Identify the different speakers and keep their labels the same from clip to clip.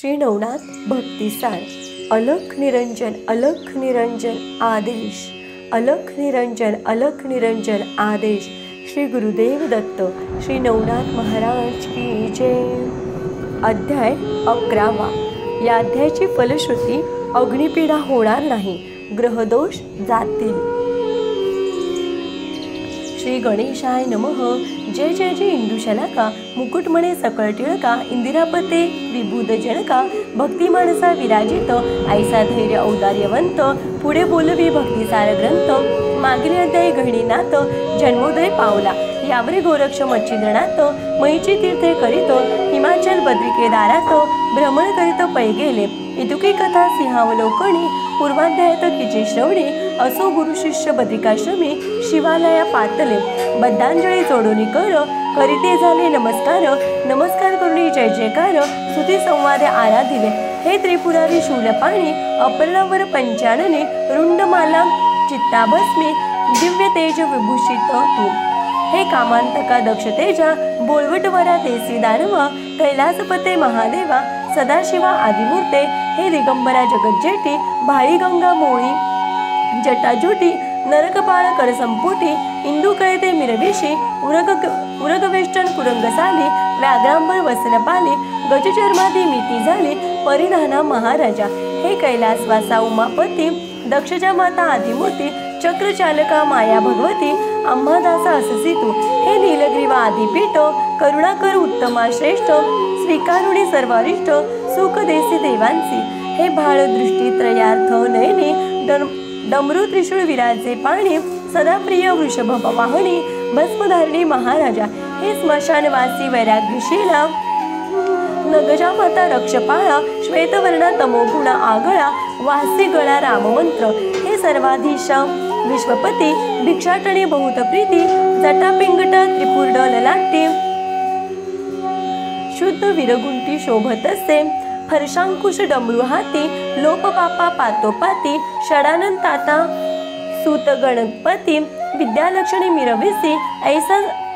Speaker 1: श्री नवनाथ भक्तिसार। अलख निरंजन आदेश, अलख निरंजन आदेश। श्री गुरुदेव दत्त श्री नवनाथ महाराज की जय। अध्याय 11। या अध्यायाची फलश्रुती अग्निपीडा होणार नाही, ग्रहदोष जातील। श्री गणेशाय नमः। जय जय जय इंदुशलाका, मुकुटमणे सकळ टिळका, इंदिरापते विबुध जनका, भक्ती मानसा विराजित, ऐसा धैर्य औदार्यवंत, पुढे बोलवी भक्तिसार ग्रंथ। मागील अध्यायी गहिनीनाथ जन्मोदय पावला, यावरे गोरक्ष मच्छिंद्रनाथ, मयीची तीर्थे करीत, हिमाचल बद्रिकेदारात, भ्रमण करीत पै गेले। इतुकी कथा सिंहावलोकणी, पूर्वाध्यायात किची श्रवणी, असो गुरु शिष्य बद्रिकाश्रमी, शिवालया पातले, बद्धांजळी जोडोनी करीते झाले नमस्कार, नमस्कार करुणी जय जयकार, स्तुती संवादे आराधिले। हे त्रिपुरारी शूलपाणी, अपर्णावर पंचानने, रुंडमाला चित्ताभस्मी, दिव्य तेज विभूषित तू। हे कामांतका दक्ष तेजा, बोलवटवरा देसी दानवा, कैलासपते महादेवा, सदाशिवा आदिमूर्ते, हे दिगंबरा जगज्जेठी, भाळी गंगा मोळी जटाजोटी, नरकपाळ करसंपुटी, इंदू कळते मिरवेशी, उरगवेष्टन कुरंगसाली, व्याघ्रांबर वसनपाली, गजचर्मादी मिती झाली, परिधाना महाराजा। हे कैलासवासा उमापती, दक्षजा माता आदिमूर्ती, चक्रचालका माया भगवती, अंबादासा अससी तू। हे नीलग्रीवा आदिपीठ, करुणाकर उत्तमा श्रेष्ठ, स्वीकारुणी सर्वारिष्ट, सुख देसी देवांसी। हे भाळ दृष्टी त्रयार्थ नयनी, डमरू त्रिशूळ विराजे पाणी, सदा प्रिय वृषभ वाहनी, भस्मधारिणी महाराजा। हे स्मशानवासी वैराग्यशीला, नगजा माता रक्षपाळा, श्वेतवर्णा तमोगुणा आगळा, वासी गळा राममंत्र। हे सर्वाधीशा विश्वपती, भिक्षाटणे बहुत प्रीती, जटापिंगटा त्रिपुर्ड ललाटी, शुद्ध विरगुंटी शोभतसे, हर्षांकुश डमरू हाती, लोपपापा पातोपाती, षडानंताता सूत गणपती, विद्यालक्षणी मिरविसी,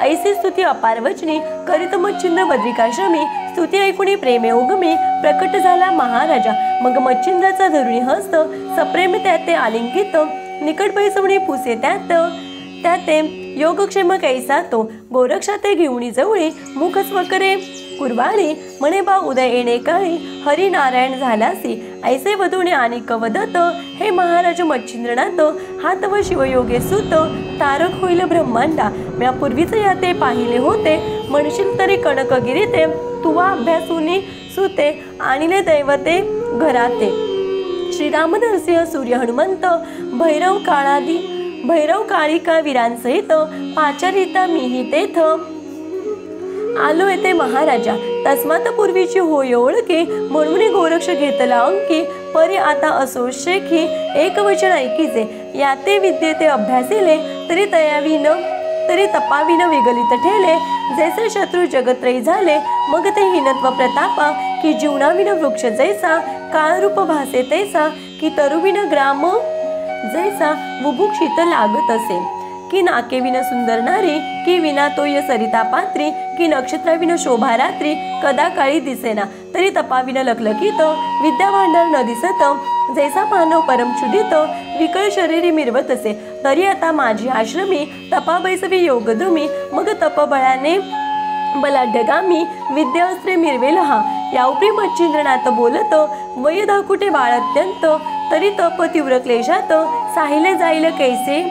Speaker 1: ऐसी स्तुती अपार वचनी, करीत मच्छिंद्र बद्रिकाश्रमी, स्तुती ऐकुणी प्रेमे उगमी, प्रकट झाला महाराजा। मग मच्छिंद्राचा धरुणी हस्त, सप्रेम त्याते आलिंगित, निकट पैसवणी पुसे त्याते योगक्षेम कैसा तो, गोरक्षाते घेऊनी जवळी, मुख स्वकरे कुर्वाणी, म्हणे बा उदय येणे काळी, हरिनारायण झालासी, ऐसे वधुणे आणि कवदत। हे महाराज मच्छिंद्रनाथ, हात व शिवयोगे सुत, तारक होईल ब्रह्मांडा, म्या पूर्वीच याते पाहिले होते, म्हणशील तरी कणकगिरीते, तुवा अभ्यासूनी सुते, आणिले दैवते घराते। श्रीराम नरसिंह सूर्य हनुमंत, भैरव काळिका वीरांसहित, पाचारिता मीही तेथ आलो येते महाराजा। तस्मात पूर्वीची होय ओळखी, म्हणून गोरक्ष घेतला अंकी, परी आता असो शेखी, एक वचन ऐकीचे, याते विद्येते अभ्यासिले, तरी तपाविन विगलित ठेले, जैसे शत्रू जगत्रयी झाले, मग ते हीनत्व प्रतापा, की जीवनाविन वृक्ष जैसा, काळरूप भासे तैसा, की तरुविन ग्राम जैसा, बुभुक्षित लागत असे, की नाकेविन सुंदर नारी, की विना तोय सरिता पात्री, की नक्षत्राविन शोभा रात्री, कदा काळी दिसेना, तरी तपाविन लखलखित, विद्या भांडार न दिसत, जैसा मानव परमक्षुदित, विकळ शरीरी मिरवत असे, तरी आता माझी आश्रमी, तपा बैसवी योगद्रुमी, मग तपबळाने बलाढ्यगामी, विद्यास्त्रे मिरवेल हा। याउपरी मच्छिंद्रनाथ बोलत, वय धाकुटे बाळ अत्यंत, तरी तप तीव्र क्लेशात, साहिले जाईल कैसे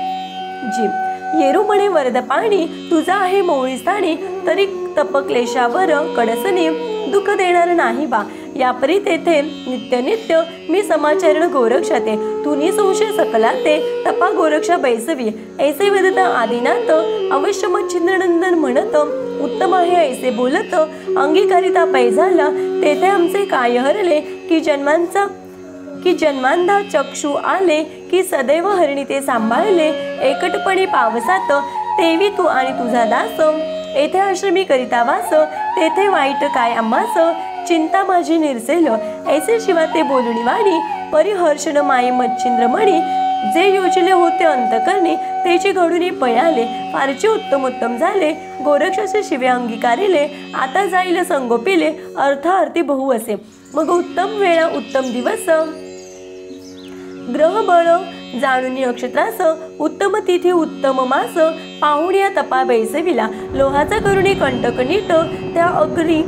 Speaker 1: जी। येरू म्हणे वरद पाणी, तुझा आहे मोळी स्थानी, तरी तप क्लेशावर कडसनी, दुःख देणार नाही बा। यापरी तेथे नित्य मी समाचरण गोरक्षाते, तुनी संशय सकलाते, तपा गोरक्षा बैसवी, ऐसे वेदता आदिनाथ, अवश्य मच्छिंद्रनंदन म्हणत, उत्तम आहे ऐसे बोलत, अंगीकारिता पै झाला, तेथे आमचे काय हरले, की जन्मांधा चक्षु आले, की सदैव हरिणी ते सांभाळले, एकटपणे पावसात, तेवी तू आणि तुझा दास, येथे आश्रमी करिता वास, तेथे वाईट काय आम्हास, चिंता माझी निरसेल, ऐसे शिवा ते बोलणी वाणी, परिहर्षण माये मच्छिंद्रमणी, जे योजले होते अंतकरणी, तेची घडुनी पयाले, फारचे उत्तम झाले, गोरक्षाचे शिवे अंगीकारिले, आता जाईल संगोपिले, अर्थार्थी बहु असे। मग उत्तम वेळा उत्तम दिवस ग्रह बळ जाणून नक्षत्रास उत्तम तिथी उत्तम मास पाहुण्या तपा बैसविला लोहाचा करुणी कंटक नीट त्या अग्री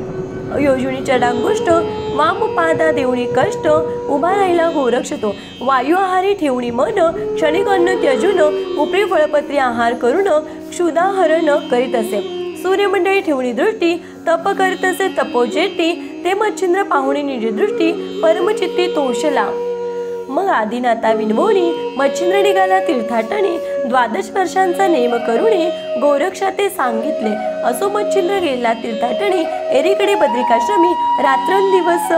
Speaker 1: योजनीच्या डांगोष्ट वाम पादा देऊनी कष्ट उभा राहिला गोरक्षतो वायू आहारी ठेवणी मन क्षणिक अन्न त्यजून उपरी फळपत्री आहार करून क्षुधाहरण करीत असे सूर्यमंडळी ठेवणी दृष्टी तप करीत असे तपोजेटी ते मच्छिंद्र पाहुणे निज दृष्टी परमचित्ती तोषला मग आदिनाथा विनवोनी मच्छिंद्र निघाला तीर्थाटणी 12 वर्षांचा नेम करुणी गोरक्षा ते सांगितले असो मच्छिंद्र गेला तीर्थाटणी एरीकडे बद्रिकाश्रमी रात्रंदिवस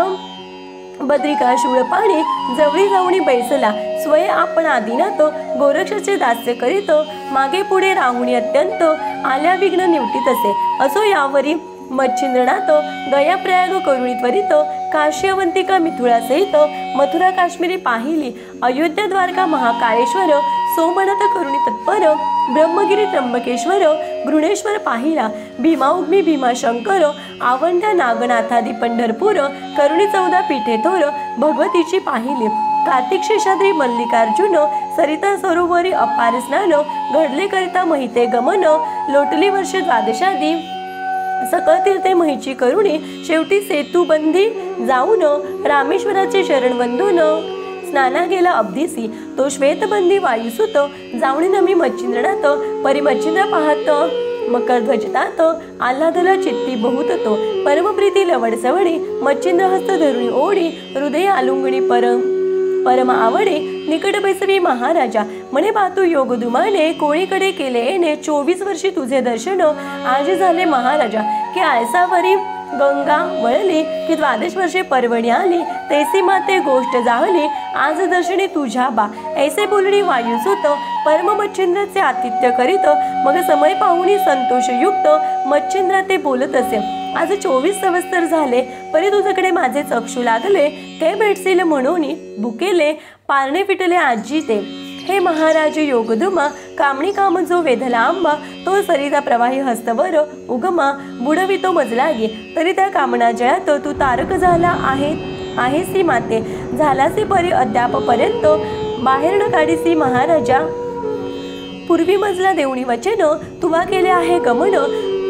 Speaker 1: बद्रिकाशूळ पाणी जवळी जाऊनी बैसला स्वय आपण आदिनाथ गोरक्षाचे दास्य करीत मागे पुढे राहुणी अत्यंत आल्या विघ्न निवटीत असे असो यावरी मच्छिंद्रनाथ गया प्रयाग करुणी त्वरित काशी अवंतिका मिथुळा सहित मथुरा काश्मीरी पाहिली अयोध्या द्वारका महाकाळेश्वर सोमनाथ करुणी तत्पर ब्रह्मगिरी त्र्यंबकेश्वर घृणेश्वर पाहिला भीमाउग्मी भीमाशंकर आवंढ्या नागनाथादी पंढरपूर करुणी 14 पीठे थोर भगवतीची पाहिली कार्तिक शेषाद्री मल्लिकार्जुन सरिता सरोवरी अपार स्नान घडले करिता महिते गमन लोटली वर्ष द्वादशादी सकळ तीर्थे महिची करुणी शेवटी सेतुबंधी जाऊन रामेश्वराचे शरण वंदून स्नाना गेला अब्धीसी तो श्वेतबंदी वायुसुत जाऊन नमी मच्छिंद्रनाथ परी मच्छिंद्र पाहत मकर ध्वजतात आल्हादला चित्ती बहुत तो परमप्रीती लवड सवडी मच्छिंद्र हस्त धरुणी ओढी हृदय आलुंगणी परम आवडे निकट बैसवी महाराजा म्हणे पातू योग दुमाने कोणीकडे केले येणे 24 वर्षी तुझे दर्शन आज झाले महाराजा की आयसावरी गंगा वळली की 12 वर्षे पर्वणी आली तैसी माते गोष्ट जाहली आज दर्शनी तुझ्या बा ऐसे बोलणी वायुसुत परम मच्छिंद्राचे आतिथ्य करीत मग समय पाहुणी संतोषयुक्त मच्छिंद्र ते बोलत असे आज 24 संवत्सर झाले परी तुझ्याकडे माझे चक्षु लागले ते भेटसील म्हणून बुकेले पारणे फिटले आजी ते हे महाराज योगदुमा कामणी काम जो वेधला आंबा तो सरिता प्रवाही हस्तवर उगमा बुडवितो मजलागी तरी त्या कामना जयात तू तारक झाला आहेसी माते झालासी परी अद्यापपर्यंत बाहेर न काढीसी महाराजा पूर्वी मजला देवणी वचन तुवा केले आहे गमन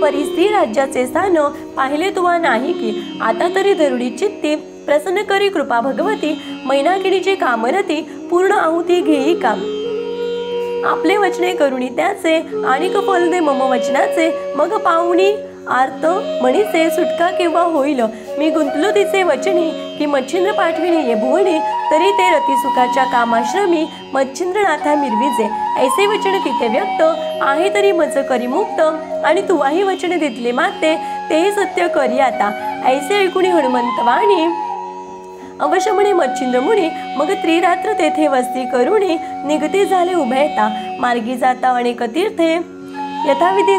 Speaker 1: परिस्थिती राज्याचे स्थान पाहिले तुवा नाही की आता तरी धरुडी चित्ती प्रसन्न करी कृपा भगवती मैनाकिनीची कामरती पूर्ण आहुती घेई का आपले वचने करुणी त्याचे आणि फल दे मम वचनाचे मग पाहुणी आर्त म्हणीचे सुटका केव्हा होईल मी गुंतलो तिचे वचनी की मच्छिंद्र पाठविणे ये भुवनी तरी ते रतिसुखाच्या कामाश्रमी मच्छिंद्रनाथा मिरविजे ऐसे वचन किती व्यक्त आहे तरी मज करी मुक्त आणि तुवाही वचन दितले माते तेही सत्य करी आता ऐसे ऐकुणी हनुमंत वाणी अवश्य म्हणे मच्छिंद्र मुनी मग त्रिरात्र तेथे वस्ती करुणी निगती झाले उभयता मार्गी जाता अनेक तीर्थे यथाविधी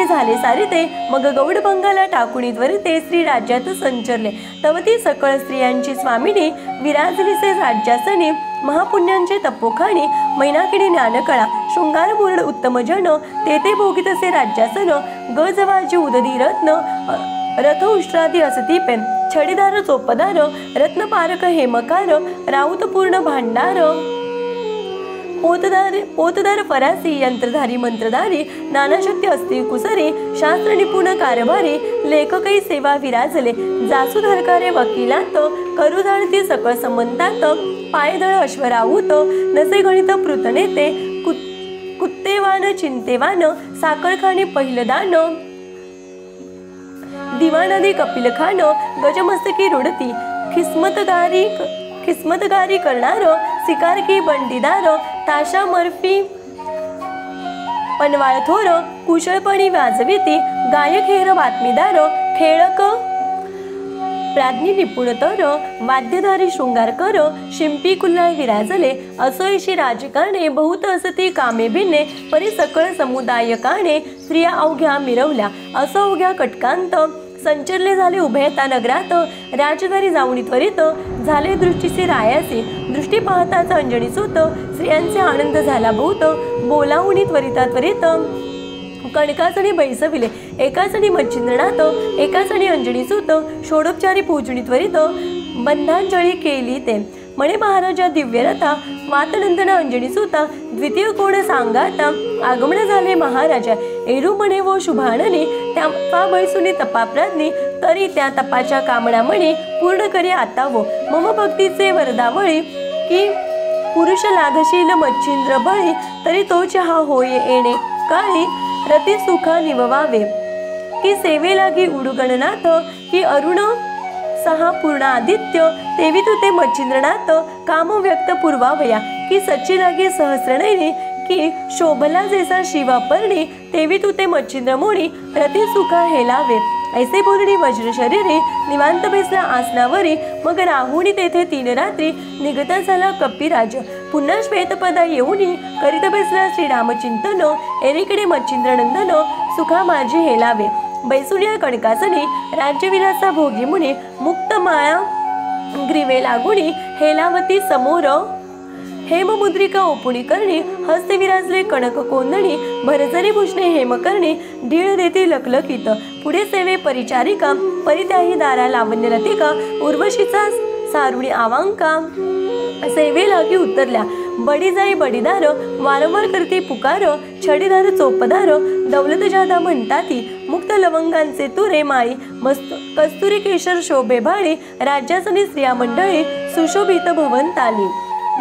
Speaker 1: झाले सारिते मग गौड बंगाला टाकुणी त्वरिते श्री राज्यात संचरले तवती सकळ स्त्रियांची स्वामिनी विराजलीसे राज्यासनी महापुण्यांचे तपोखाणी मैनाकिनी ज्ञानकळा शृंगारपूर्ण उत्तम जन तेथे भोगितसे राज्यासन गजवाजी उदधी रत्न रथ उष्ट्रादी असतीपे छडीदार चोपदार रत्नपारक हेमकार राऊतपूर्ण भांडार पोतदार फरासी यंत्रधारी मंत्रधारी नानाशक्ती असती कुसरी शास्त्र निपुण कारभारी लेखकही सेवा विराजले जासूधारकारे वकिलात करू जाणती सकळ संबंधात पायदळ अश्वराऊत नसे गणित पृतनेते कुत्तेवान चिंतेवान साखळखाणी पहिलदान दिवानदी कपिल खान गजमस्तकी रुडती खिस्मतगारी करणार सिकारकी बंडीदार ताशा मर्फी पनवाळ थोर कुशळपणी वाजविती गायक हेर बातमीदार खेळक प्राज्ञी निपुणतर वाद्यधारी शृंगारकर शिंपी कुल्हाळ विराजले असोयशी राजकारणे बहुत असती कामे भिन्ने परी सकळ समुदायकाने स्त्रिया अवघ्या मिरवल्या असो अवघ्या कटकांत संचरले झाले उभयता नगरात राजदारी जाऊनी त्वरित झाले दृष्टीसी रायासी दृष्टी पाहताच अंजनी सुत स्त्रियांचे आनंद झाला बहुत बोलावणी त्वरिता त्वरित कणकासणी बैसविले एकाचणी मच्छिंद्रनाथ एकाचणी अंजनी सुत षोडोपचारी पूजनी त्वरित बंधांजळी केली ते म्हणे महाराजा दिव्यरथा वातनंदन अंजनी सुता द्वितीय कोण सांगाता आगमन झाले महाराजा एरू म्हणे व शुभानने त्या बैसुनी तपाप्राज्ञी तरी त्या तपाच्या कामना म्हणे पूर्ण करी आता व मम भक्तीचे वरदावळी की पुरुष लाधशील मच्छिंद्र बळी तरी तो चहा होय येणे काळी रती सुखा निववावे की सेवे लागी उडुगणनाथ की अरुण सहा पूर्ण आदित्य तेवी तू ते मच्छिंद्रनाथ काम व्यक्त पूर्वावया की सच्ची लागे सहस्रनयनी की शोभला जैसा शिवापर्णी तेवी तू ते मच्छिंद्र मोडी रती सुखा हेलावे ऐसे बोलणी वज्र शरीरे निवांत बेसला आसनावरी मग राहुणी तेथे 3 रात्री निगता झाला कपिराज पुन्हा श्वेतपदा येऊनी करीत बेसला श्रीरामचिंतन एकीकडे मच्छिंद्रनंदन सुखा माझी हेलावे बैसुनिया कणकासनी राज्यविलासा भोगी मुनी मुक्त माया ग्रीवे लागुणी हेलावती समोर हेममुद्रिका ओपुणी करणी हस्ते विराजले कणक कोंदणी भरजरी भूषणे हेम करणे ढीळ देती लकलकीत पुढे सेवे परिचारिका परित्याही दारा लावण्य रतिका उर्वशीचा सारुणी आवांका सेवे लागी उतरल्या बडी जाई बडीदार वारंवार करते पुकार छडीदार चोपदार दौलत जादा म्हणताती मुक्त लवंगांचे तुरे माळी मस्त कस्तुरी केशर शोभे भाळी राज्यासनी स्त्रिया मंडळी सुशोभित भवंताली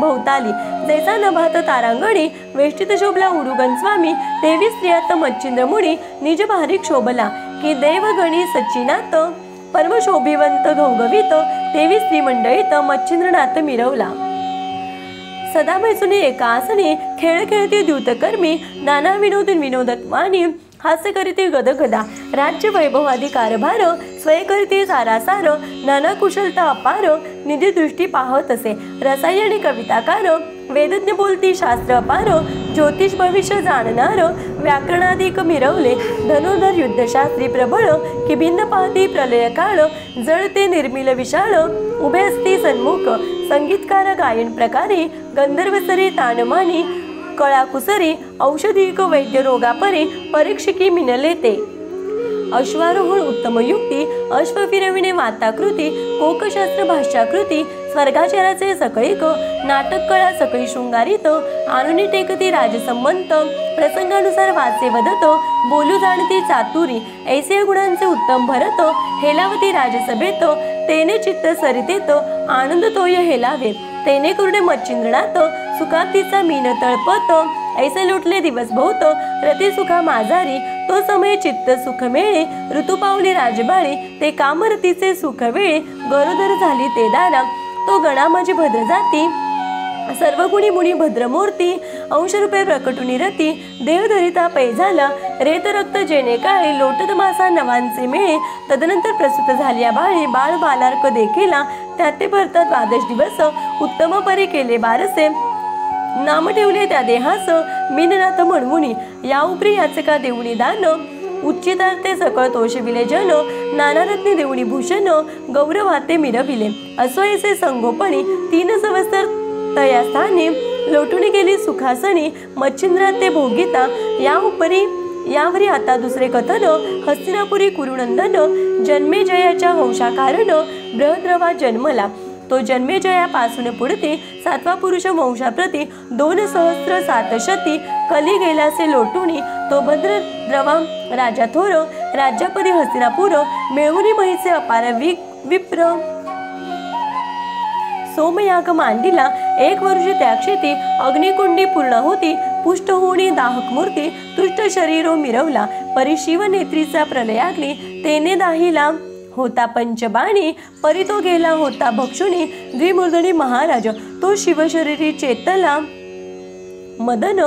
Speaker 1: भोवताली जैसा नभात तारांगणी वेष्टित शोभला उडुगण स्वामी तेवी स्त्रियात मच्छिंद्र मुनी निज भारिक शोभला की देवगणी सच्चिनात परम शोभिवंत घवघवीत तेवी स्त्री मंडळीत मच्छिंद्रनाथ मिरवला सदा बैसुनी एका आसनी खेळ खेळती द्यूतकर्मी नाना विनोदून विनोदत्वानी हास्य करीती गदगदा राज्य वैभवादी कारभार स्वय करीती सारासार नाना कुशलता अपार निधी दृष्टी पाहत असे रसायनी कविताकार वेदज्ञ बोलती शास्त्र अपार ज्योतिष भविष्य जाणणार व्याकरणाधिक मिरवले धनुर्धर युद्धशास्त्री प्रबळ की भिन्न पाहती प्रलय काळ जळते निर्मिल विशाळ उभे असती सन्मुख संगीतकार गायन प्रकारे गंधर्वसरी तानमानी कळाकुसरी औषधिक वैद्य रोगापरी परीक्षिकी मिनले ते अश्वारोहण उत्तम युक्ती अश्व फिरविणे वाताकृती कोकशास्त्र भाष्याकृती स्वर्गाचाराचे सकळीक नाटक कळा सकळी शृंगारित आणुनी टेकती राजसंबंध प्रसंगानुसार वाचे वदत बोलू जाणती चातुरी ऐसे गुणांचे उत्तम भरत हेलावती राजसभेत तेने चित्त सरितेत आनंद तोय हेलावे तेने करुणे मच्छिंद्रनाथ सुखाप्तीचा मीन तळपत ऐसे लुटले दिवस बहुत रती सुखा माझारी तो समय चित्त सुख मिळे ऋतू पावली राजबाळी ते कामरतीचे सुख वेळे गरोदर झाली ते दारा तो गणा माझी भद्र जाती सर्व गुणी मुनी भद्रमूर्ती अंशरूपे प्रकटुनी रती देवधरिता पै झाला रेत रक्त जेणे काळे लोटत मासा नवांचे मिळे तदनंतर प्रसूत झाल्या बाळी बाळ बालार्क देखीला त्यात ते भरतात 12 दिवस उत्तम परी केले बारसे नाम ठेवले त्या देहास मीननाथ म्हणवुनी या उपरी याचका देऊनी दान उच्चितार्थे सकळ तोषविले जन नानारत्ने देऊनी भूषण गौरवाते मिरविले असो ऐसे संगोपणी 3 संवत्सर तया स्थानी लोटून गेली सुखासनी मच्छिंद्राते भोगिता या उपरी यावरी आता दुसरे कथन हस्तिनापुरी कुरुनंदन जन्मेजयाच्या वंशाकारण बृहद्रवा जन्मला तो जन्मेजयापासून पुढते 7वा पुरुष वंशाप्रती 2,000,700 कली गेलासे लोटुनी तो भद्रद्रवा राजा थोर राज्यापदी हस्तिनापूर मिळवुनी महिचे अपार विप्र सोमयाग मांडिला 1 वर्ष त्याक्षेती अग्निकुंडी पूर्ण होती पुष्ट होणी दाहक मूर्ती तुष्ट शरीरो मिरवला परिशिव नेत्रीचा प्रलयाग्नी तेने दाहिला होता पंचबाणी परी तो गेला होता भक्षुनी द्विमूर्धनी महाराज तो शिवशरीरी चेतला मदन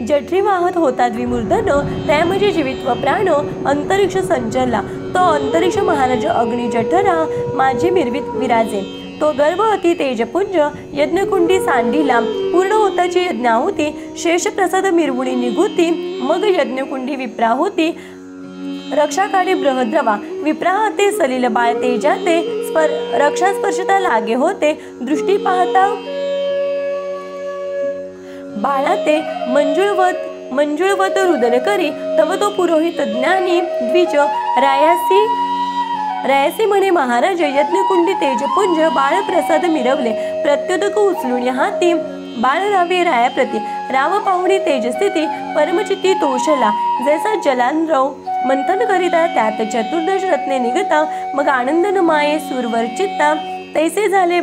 Speaker 1: जठरी वाहत होता द्विमूर्धन त्यामध्ये जीवित्व प्राण अंतरिक्ष संचरला तो अंतरिक्ष महाराज अग्नि जठरा माझी मिरवित विराजे तो गर्भ अति तेजपुंज यज्ञकुंडी सांडीला पूर्ण होताची यज्ञाहुती शेष प्रसाद मिरवुणी निघुती मग यज्ञकुंडी विप्रा होती रक्षा काढी बृहद्रवा विप्राह ते सलील बाळ तेजाते रक्षा स्पर्शता लागे होते दृष्टी पाहता बाळाते मंजुळवत मंजुळवत रुदन करी तव तो पुरोहित ज्ञानी द्विज रायासी म्हणे महाराज यज्ञकुंडी तेजपुंज बाळप्रसाद मिरवले प्रत्युदक उचलून हाती बाळ रावे रायाप्रती राव पाहुणी तेजस्थिती परमचिती तोषला जैसा जलांद्रव मंथन करिता त्यात चतुर्दश रत्ने निघता मग आनंद न माये सुरवर चित्ता तैसे झाले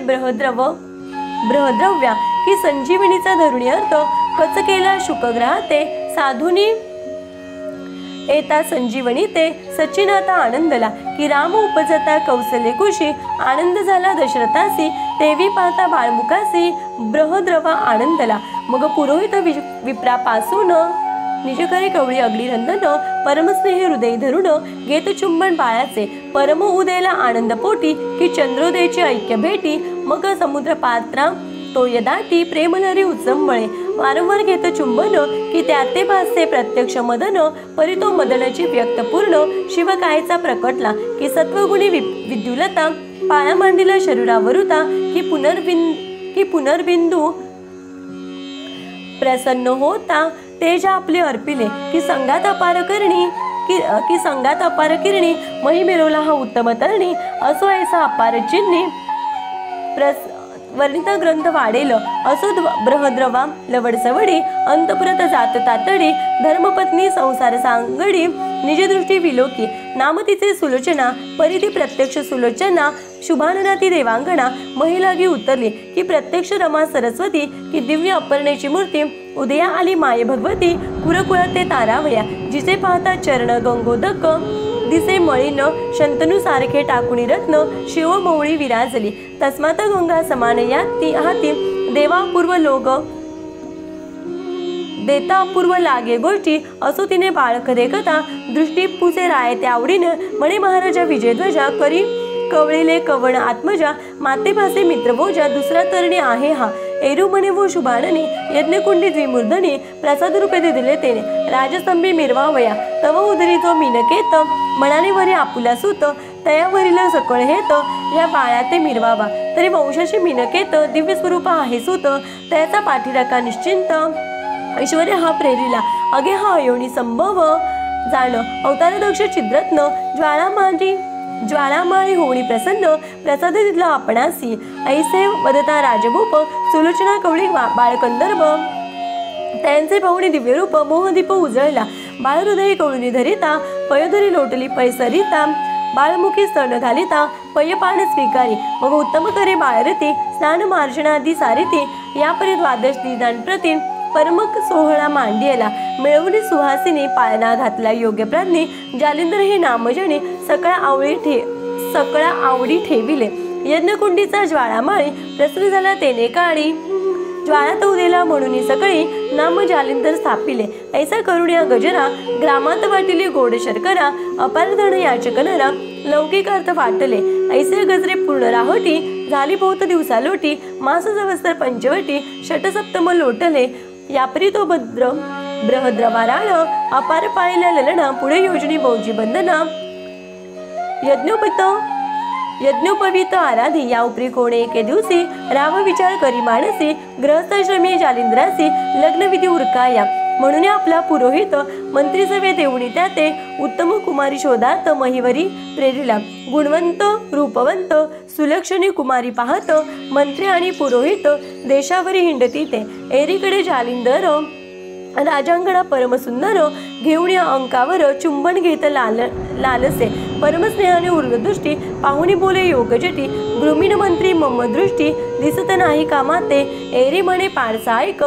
Speaker 1: ब्रहद्रव्या की संजीवनीचा धरुणी अर्थ कच केला शुकग्रहाते साधुनी एता संजीवनी ते सचिनाता आनंदला की राम उपजता कौसल्य कुशी आनंद झाला दशरथासी तेवी पाहता बाळमुखासी ब्रहद्रवा आनंदला मग पुरोहित विप्रापासून निजकरे कवळी अगली रंदन परमस्नेह हृदय धरुण घेत चुंबन बाळाचे परम उदयला आनंद पोटी की चंद्रोदयची ऐक्य भेटी मग समुद्र पात्रा तो यदाटी प्रेमलहरी उचंबळे वारंवार घेत चुंबन की त्याते भासे प्रत्यक्ष मदन परितो मदनाची व्यक्त पूर्ण शिवकायचा प्रकटला की सत्वगुणी विद्युलता पाळा मांडीला शरीरावरुता की पुनर्बिंदू प्रसन्न होता तेज आपले अर्पिले की संगात अपार किरणी मही मिरवला हा उत्तम तरणी असो ऐसा अपार चिन्ही वर्णित ग्रंथ वाढेल असो ब्रहद्रवा लवडसवडी अंतपुरत जात तातडी धर्मपत्नी संसार सांगडी निजदृष्टी विलोकी नाम तिचे सुलोचना परिधी प्रत्यक्ष सुलोचना शुभानना ती देवांगणा महिलागी उतरली की प्रत्यक्ष रमा सरस्वती की दिव्य अपर्णेची मूर्ती उदया आली माये भगवती कुरकुळते तारावया जिचे पाहता चरण गंगोदक दिसे मळीन शंतनू सारखे टाकुणी रत्न शिव मौळी विराजली तस्मात गंगा समान याती हाती देवापूर्व लोक देता अपूर्व लागे गोष्टी असो तिने बाळक देखता दृष्टी पुसे राय त्या आवडीनं म्हणे महाराजा विजयध्वजा करी कवळीले कवण आत्मजा माते भासे मित्र भोजा दुसरा तरणी आहे हा एरू म्हणे वो शुभाननी यज्ञकुंडी द्विमूर्धनी प्रसाद रूपे दिले तेने राजस्तंभी मिरवावया तव उदरी जो मिनकेत मनाने वरी आपुला सुत तयावरील सकळ हेत या बाळाते मिरवावा तरी वंशाशी मिनकेत दिव्य स्वरूप आहे सुत त्याचा पाठीराखा निश्चिंत ऐश्वर्य हा प्रेरिला अगे हा अयोनी संभव जाण अवतार दक्ष चिद्रत्न ज्वालामाळी होणी प्रसन्न प्रसाद दिला आपणासी ऐसे वदता राजभूप सुलोचना कवळी बाळकंदर्भ त्यांचे पाहुणे दिव्य रूप मोहदीप उजळला बाळहृदय कवळी धरिता पयोधरी लोटली पैसरिता बाळमुखी स्तन घालिता पयपान स्वीकारी मग उत्तम करे बाळरती स्नान मार्जनादी सारिती यापरी द्वादश दिनान प्रती परमक सोहळा मांडियला मिळवणी सुहासिनी पाळणा घातला योग्य प्राज्ञी जालिंदर हे नामजणी सकळा आवडी ठेविले यज्ञकुंडीचा ज्वाळामाळी प्रसन्न झाला तेने काळी ज्वाळा तौदेला म्हणून सकाळी नाम जालिंदर स्थापिले ऐसा करुण्या गजरा ग्रामात वाटिली गोड शर्करा अपार धन याचकनरा लौकिक अर्थ वाटले ऐसे गजरे पूर्ण राहोटी झाली बहुत दिवसा लोटी मास जवस्तर पंचवटी षटसप्तम लोटले यापरी तो ब्रहद्रवाराळ अपार पाळीला ललना पुढे योजनी बहुजी बंधना यज्ञोपवीत आराधी या उपरी कोणे एके दिवशी राम विचार करी मानसी ग्रहस्थाश्रमी जालिंद्रासी लग्नविधी उरकाया म्हणून आपला पुरोहित मंत्री सभे देऊनी त्याते उत्तम कुमारी शोधात महिवरी प्रेरिला गुणवंत रूपवंत सुलक्षणी कुमारी पाहत मंत्री आणि पुरोहित देशावरी हिंडती ते एरीकडे जालिंदर राजांगणा परमसुंदर घेऊन या अंकावर चुंबन घेत लालसे परमस्नेहाने उर्गदृष्टी पाहुणी बोले योगजटी गृमीण मंत्री मम दृष्टी दिसत नाही कामाते एरी म्हणे पारसा ऐक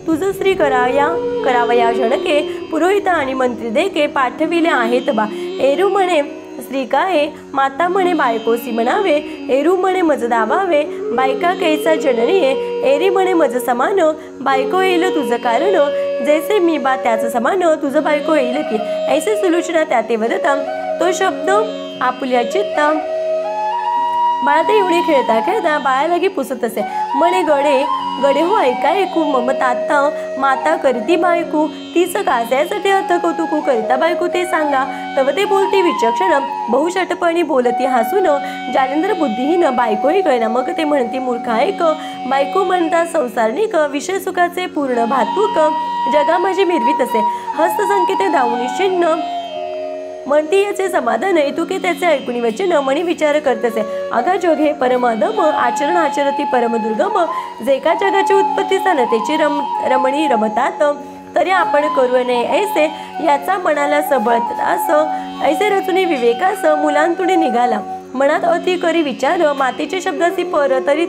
Speaker 1: तुझ श्री करावया जनके पुरोहित आणि मंत्री देके पाठविले आहेत बा एरू म्हणे स्त्री काये माता म्हणे बायकोसी म्हणावे एरू म्हणे मज दावावे बायका कैसा जननीये एरी म्हणे मज समान बायको येईल तुझं कारण जैसे मी बा त्याच समान तुझं बायको येईल की ऐसे सुलोचना त्याते वदता तो शब्द आपुल्या चित्ता बाळा ते एवढी खेळता खेळता बाळालागी पुसत असे. म्हणे गडे गडे हो ऐका ऐकू मम तात माता करीती बायकू तीच कास्यासाठी अर्थ कौतुकू करिता बायकू ते सांगा. तव ते बोलती विचक्षण बहुषटपणी बोलती हसून जालेंद्र बुद्धिहीन बायकोही कळना. मग ते म्हणती मूर्ख ऐक बायको म्हणता संसारनिक विषय सुखाचे पूर्ण भातूक जगा माझी मिरवीत असे. हस्तसंकेते दावणी चिन्ह म्हणती याचे समाधान इतुके त्याचे ऐकुनी वचन मणी विचार करतसे. अगा जग हे परमधम आचरण आचरती परमदुर्गम जे का जगाची उत्पत्ती त्याची रमणी रमतात तरी आपण करू नये ऐसे याचा मनाला सबळ त्रास ऐसे रचुनी विवेकास मुलांतुने निघाला. मनात अति करी विचार मातेच्या शब्दाची पर तरी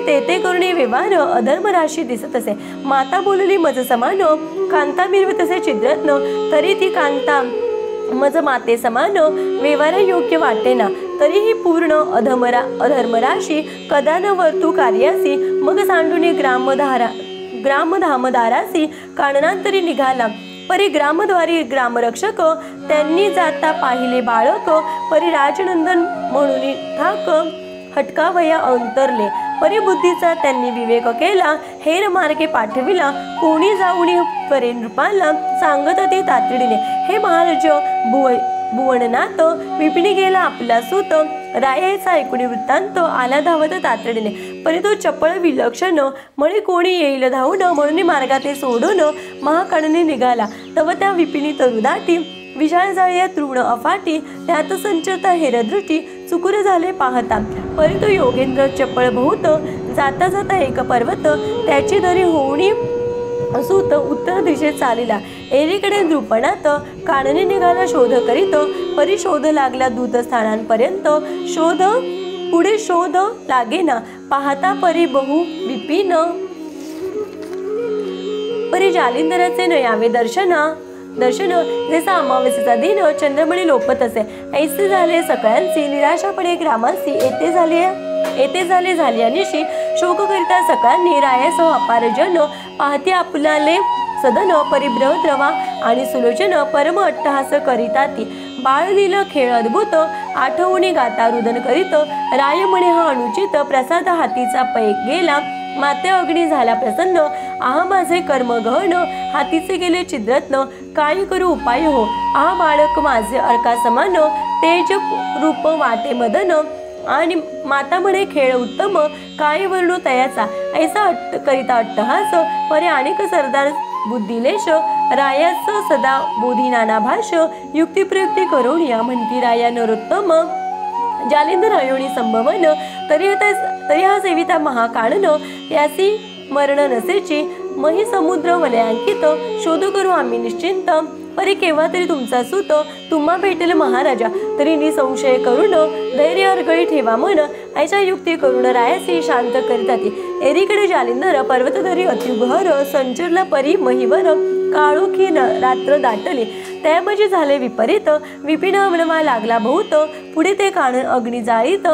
Speaker 1: ते करुणी व्यवहार अधर्म राशी दिसत असे. माता बोलली मज समान कांता मिरवत असे छिद्रत्न तरी ती कांता मज माते समान व्यवहार योग्य वाटेना तरीही पूर्ण अधर्मराशी कदा न वर्तू कार्यासी. मग सांडुनी ग्रामधामदारासी काननांतरी निघाला. परी ग्रामद्वारी ग्रामरक्षक त्यांनी जाता पाहिले बाळक परी राजनंदन म्हणून ठाक हटकावया अंतरले. परिबुद्धीचा त्यांनी विवेक केला हेर मार्गे पाठविला. कोणी जाऊनी परे नृपाला सांगत ती तातडीने हे महाराज भुवननाथ विपिणी गेला आपला सूत रायाचा ऐकुनी वृत्तांत आला धावत तातडीने. परी तो चपळ विलक्षण म्हणे कोणी येईल धावून म्हणून मार्गाते सोडून महाकाळने निघाला. तव त्या विपिणी तरुदाटी विशाळ जाळ्या तृण अफाटी त्यात संचरता हेरदृष्टी चुकुर झाले पाहता. परी तो योगेंद्र चपळ बहुत जाता जाता एक पर्वत त्याची दरी होऊनी सूत उत्तर दिशेत चालिला. एकीकडे नृपणात कानने निघाला शोध करीत. परी शोध लागला दूतस्थानांपर्यंत पुढे शोध लागेना पाहता परी बहु विपिन परी जालिंदराचे नयावे दर्शन जसा अमावस्येचा दिन चंद्रमणी लोपत असे ऐसे झाले सकाळ्यांची निराशापणे ग्रामांची येते झाली अनिशी शोक करिता सकाळ्यांनी रायासह अपार जन पाहती आपल्याले सदन परिभ्रद्रवा आणि सुलोचन परम अट्टहास करिता ती. बाळ दिलं खेळ अद्भुत आठवणी गाता रुदन करीत राय म्हणे हा अनुचित प्रसाद हातीचा पैक गेला. माते अग्नी झाला प्रसन्न आहा माझे कर्म गहन हातीचे गेले छिद्रत्न काय करू उपाय हो. आहा बाळक माझे अर्का समान तेज रूप वाटे मदन आणि माता म्हणे खेळ उत्तम काय वर्णू तयाचा ऐसा करिता अट्टहास. परे अनेक सरदार बुद्धिलेश रायास सदा बोधी नाना भाष युक्तिप्रयुक्ती करून या म्हणती राया नरोत्तम जालिंदर अयोनी संभवन तरी हा सेविता महाकाळन यासी मरण नसेची मही समुद्र वलयांकित शोध करू आम्ही निश्चिंत. परी केव्हा तरी तुमचा सूत तुम्हा भेटेल महाराजा तरी निसंशय करून धैर्य अर्गळी ठेवा मन ऐशा युक्ती करून रायासी शांत करीता ती. एरीकडे जालिंदर पर्वतधरी अत्युगहर संचरला परी महिवर काळोखी रात्र दाटली त्यामध्ये झाले विपरीत. विपिन म्हणवा लागला बहुत पुढे ते कान अग्नी जाळीत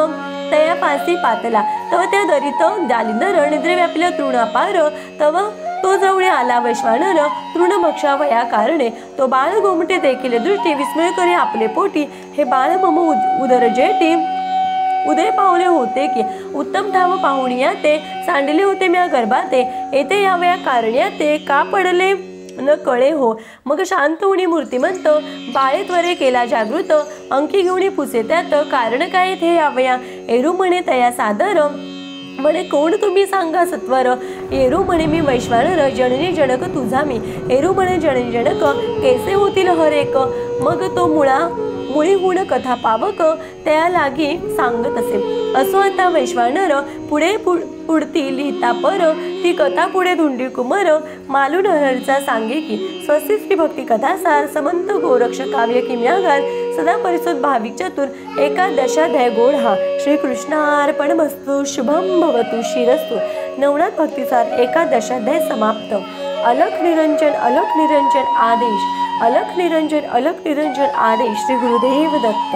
Speaker 1: तया पासी पातला. तव त्या दरीत जालिंदर निद्रे व्यापल्या तृणापार तव तो जवळ आला वैश्वानर तृण भक्षा वया कारणे. तो बाळ गोमटे देखील दृष्टी विस्मय करे आपले पोटी हे बाळ मम उदर जेटी उदय पावले होते की उत्तम ठाव पाहुणिया ते सांडले होते म्या गर्भाते येथे यावया कारण्या ते का पडले न कळे हो. मग शांत होणी मूर्तिमंत बाळे त्वरे केला जागृत अंकी घेऊन पुसे त्यात कारण काय थे यावया. एरू म्हणे तया सादर म्हणे कोण तुम्ही सांगा सत्वर. एरू म्हणे मी वैश्वानर जननी जनक तुझा मी. एरू म्हणे जननी जनक कैसे होतील हरेक. मग तो मुळी गुण कथा पावक त्या लागी सांगत असे. असो आता वैश्वानर पुढे पुढती लिहिता पर ती कथा पुढे धुंडी कुमर मालून हरचा सांगे की स्वस्ती भक्ती कथासार समंत गोरक्ष काव्य किम्यागार सदा परिसोद भाविक चतुर एकादशाध्याय गोड हा. श्रीकृष्णार्पणमस्तु. शुभम भवतु शिरस्तु. नवनाथ भक्तिसार एकादशाध्याय समाप्त. अलख निरंजन आदेश. अलख निरंजन आदेश. श्री गुरुदेव दत्त.